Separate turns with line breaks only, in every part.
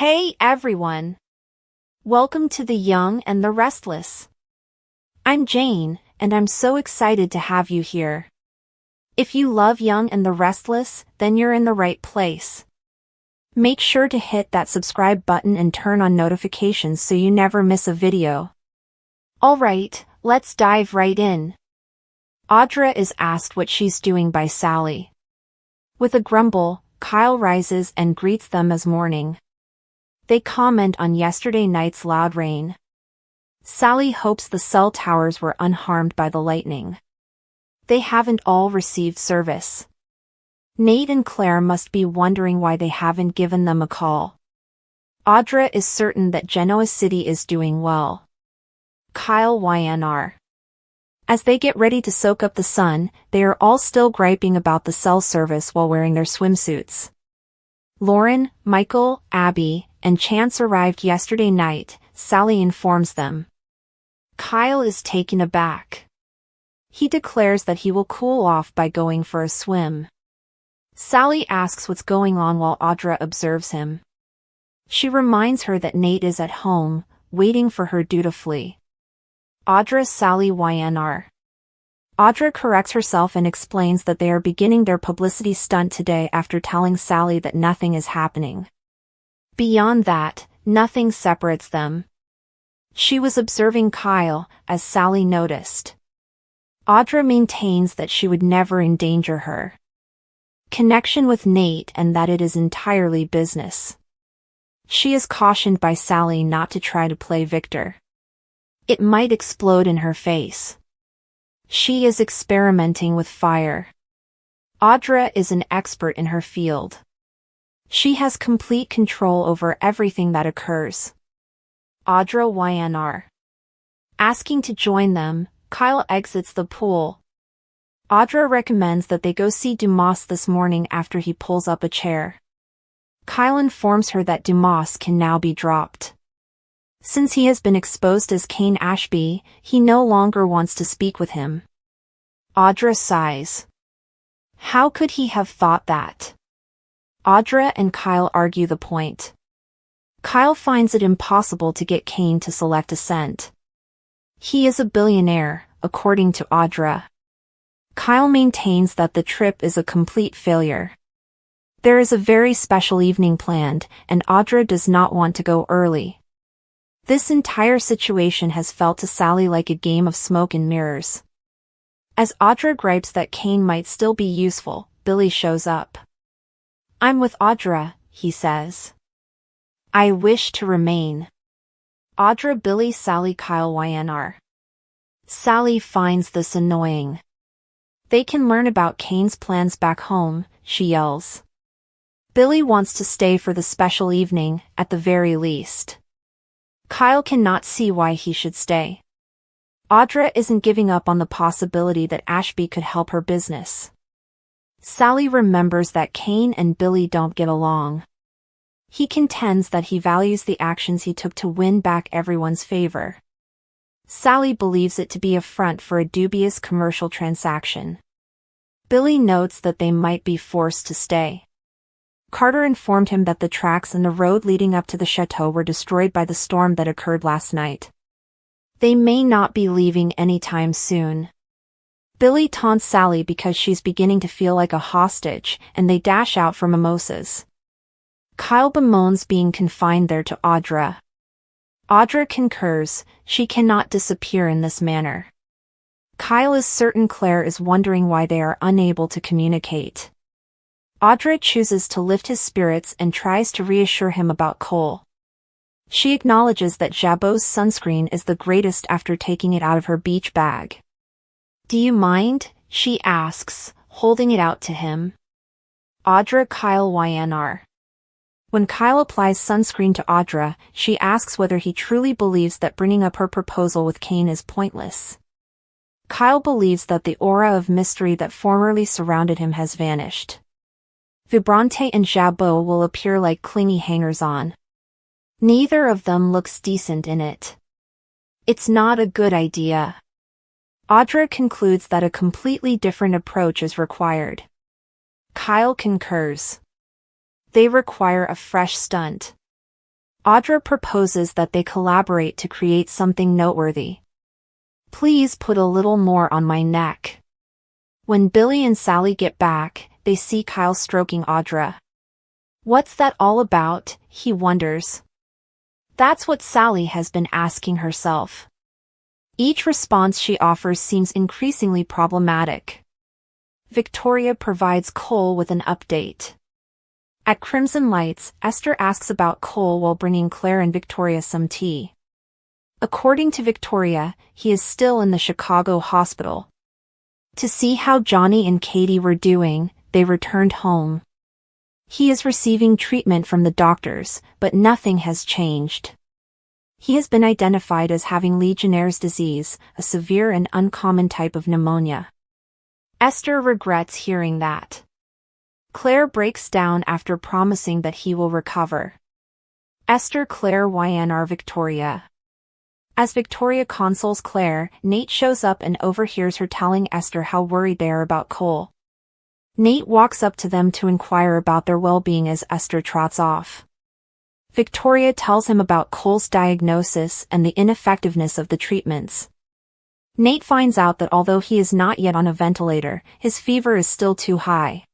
Hey everyone! Welcome to The Young and the Restless. I'm Jane, and I'm so excited to have you here. If you love Young and the Restless, then you're in the right place. Make sure to hit that subscribe button and turn on notifications so you never miss a video. Alright, let's dive right in. Audra is asked what she's doing by Sally. With a grumble, Kyle rises and greets them as morning. They comment on yesterday night's loud rain. Sally hopes the cell towers were unharmed by the lightning. They haven't all received service. Nate and Claire must be wondering why they haven't given them a call. Audra is certain that Genoa City is doing well. Kyle YNR. As they get ready to soak up the sun, they are all still griping about the cell service while wearing their swimsuits. Lauren, Michael, Abby, and Chance arrived yesterday night, Sally informs them. Kyle is taken aback. He declares that he will cool off by going for a swim. Sally asks what's going on while Audra observes him. She reminds her that Nate is at home, waiting for her dutifully. Audra Sally YNR. Audra corrects herself and explains that they are beginning their publicity stunt today after telling Sally that nothing is happening. Beyond that, nothing separates them. She was observing Kyle, as Sally noticed. Audra maintains that she would never endanger her connection with Nate and that it is entirely business. She is cautioned by Sally not to try to play victor. It might explode in her face. She is experimenting with fire. Audra is an expert in her field. She has complete control over everything that occurs. Audra YNR. Asking to join them, Kyle exits the pool. Audra recommends that they go see Dumas this morning after he pulls up a chair. Kyle informs her that Dumas can now be dropped. Since he has been exposed as Cane Ashby, he no longer wants to speak with him. Audra sighs. How could he have thought that? Audra and Kyle argue the point. Kyle finds it impossible to get Cane to select a scent. He is a billionaire, according to Audra. Kyle maintains that the trip is a complete failure. There is a very special evening planned, and Audra does not want to go early. This entire situation has felt to Sally like a game of smoke and mirrors. As Audra gripes that Cane might still be useful, Billy shows up. I'm with Audra, he says. I wish to remain. Audra Billy Sally Kyle YNR. Sally finds this annoying. They can learn about Cane's plans back home, she yells. Billy wants to stay for the special evening, at the very least. Kyle cannot see why he should stay. Audra isn't giving up on the possibility that Ashby could help her business. Sally remembers that Cane and Billy don't get along. He contends that he values the actions he took to win back everyone's favor. Sally believes it to be a front for a dubious commercial transaction. Billy notes that they might be forced to stay. Carter informed him that the tracks and the road leading up to the chateau were destroyed by the storm that occurred last night. They may not be leaving anytime soon. Billy taunts Sally because she's beginning to feel like a hostage, and they dash out for mimosas. Kyle bemoans being confined there to Audra. Audra concurs, she cannot disappear in this manner. Kyle is certain Claire is wondering why they are unable to communicate. Audra chooses to lift his spirits and tries to reassure him about Cole. She acknowledges that Jabot's sunscreen is the greatest after taking it out of her beach bag. Do you mind? She asks, holding it out to him. Audra Kyle YNR. When Kyle applies sunscreen to Audra, she asks whether he truly believes that bringing up her proposal with Cane is pointless. Kyle believes that the aura of mystery that formerly surrounded him has vanished. Vibrante and Jabot will appear like clingy hangers-on. Neither of them looks decent in it. It's not a good idea. Audra concludes that a completely different approach is required. Kyle concurs. They require a fresh stunt. Audra proposes that they collaborate to create something noteworthy. Please put a little more on my neck. When Billy and Sally get back, they see Kyle stroking Audra. What's that all about, he wonders. That's what Sally has been asking herself. Each response she offers seems increasingly problematic. Victoria provides Cole with an update. At Crimson Lights, Esther asks about Cole while bringing Claire and Victoria some tea. According to Victoria, he is still in the Chicago hospital. To see how Johnny and Katie were doing, they returned home. He is receiving treatment from the doctors, but nothing has changed. He has been identified as having Legionnaire's disease, a severe and uncommon type of pneumonia. Esther regrets hearing that. Claire breaks down after promising that he will recover. Esther Claire YNR Victoria. As Victoria consoles Claire, Nate shows up and overhears her telling Esther how worried they are about Cole. Nate walks up to them to inquire about their well-being as Esther trots off. Victoria tells him about Cole's diagnosis and the ineffectiveness of the treatments. Nate finds out that although he is not yet on a ventilator, his fever is still too high.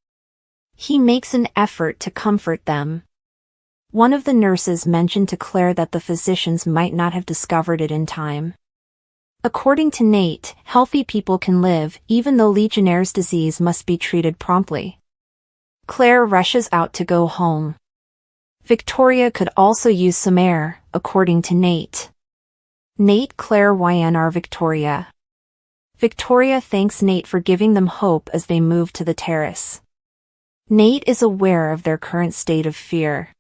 He makes an effort to comfort them. One of the nurses mentioned to Claire that the physicians might not have discovered it in time. According to Nate, healthy people can live even though Legionnaire's disease must be treated promptly. Claire rushes out to go home. Victoria could also use some air, according to Nate. Nate Claire YNR Victoria. Victoria thanks Nate for giving them hope as they move to the terrace. Nate is aware of their current state of fear.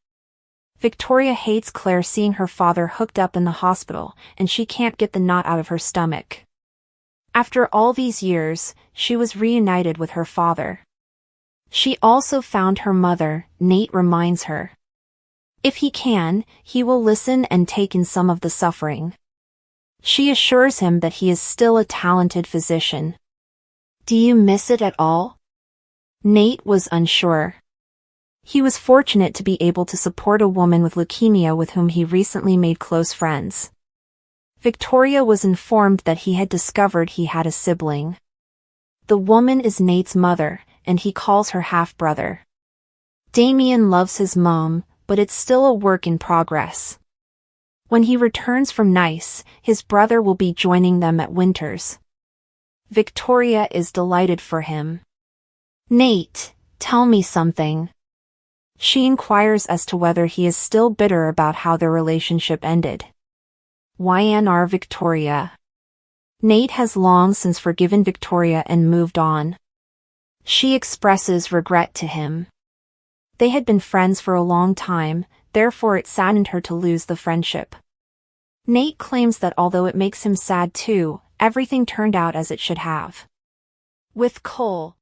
Victoria hates Claire seeing her father hooked up in the hospital, and she can't get the knot out of her stomach. After all these years, she was reunited with her father. She also found her mother, Nate reminds her. If he can, he will listen and take in some of the suffering. She assures him that he is still a talented physician. Do you miss it at all? Nate was unsure. He was fortunate to be able to support a woman with leukemia with whom he recently made close friends. Victoria was informed that he had discovered he had a sibling. The woman is Nate's mother, and he calls her half-brother. Damien loves his mom, but it's still a work in progress. When he returns from Nice, his brother will be joining them at Winters. Victoria is delighted for him. Nate, tell me something. She inquires as to whether he is still bitter about how their relationship ended. YNR Victoria. Nate has long since forgiven Victoria and moved on. She expresses regret to him. They had been friends for a long time, therefore it saddened her to lose the friendship. Nate claims that although it makes him sad too, everything turned out as it should have. With Cole,